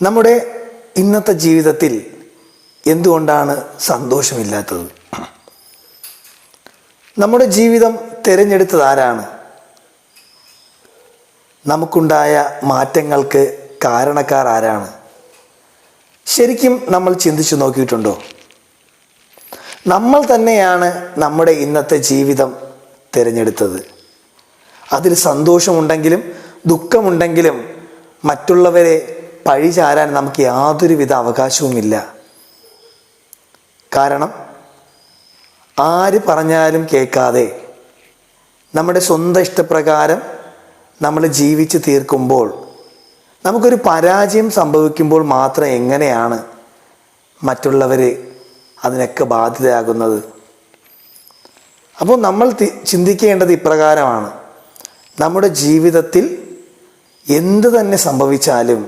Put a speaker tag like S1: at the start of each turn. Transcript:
S1: നമ്മുടെ ഇന്നത്തെ ജീവിതത്തിൽ എന്തുകൊണ്ടാണ് സന്തോഷമില്ലാത്തത്? നമ്മുടെ ജീവിതം തിരഞ്ഞെടുത്തത് ആരാണ്? നമുക്കുണ്ടായ മാറ്റങ്ങൾക്ക് കാരണക്കാർ ആരാണ്? ശരിക്കും നമ്മൾ ചിന്തിച്ചു നോക്കിയിട്ടുണ്ടോ? നമ്മൾ തന്നെയാണ് നമ്മുടെ ഇന്നത്തെ ജീവിതം തിരഞ്ഞെടുത്തത്. അതിൽ സന്തോഷമുണ്ടെങ്കിലും ദുഃഖമുണ്ടെങ്കിലും മറ്റുള്ളവരെ പഴിചാരാൻ നമുക്ക് യാതൊരുവിധ അവകാശവുമില്ല. കാരണം ആര് പറഞ്ഞാലും കേൾക്കാതെ നമ്മുടെ സ്വന്തം ഇഷ്ടപ്രകാരം നമ്മൾ ജീവിച്ച് തീർക്കുമ്പോൾ, നമുക്കൊരു പരാജയം സംഭവിക്കുമ്പോൾ മാത്രം എങ്ങനെയാണ് മറ്റുള്ളവർ അതിനൊക്കെ ബാധ്യതയാകുന്നത്? അപ്പോൾ നമ്മൾ ചിന്തിക്കേണ്ടത് ഇപ്രകാരമാണ്: നമ്മുടെ ജീവിതത്തിൽ എന്ത് തന്നെ സംഭവിച്ചാലും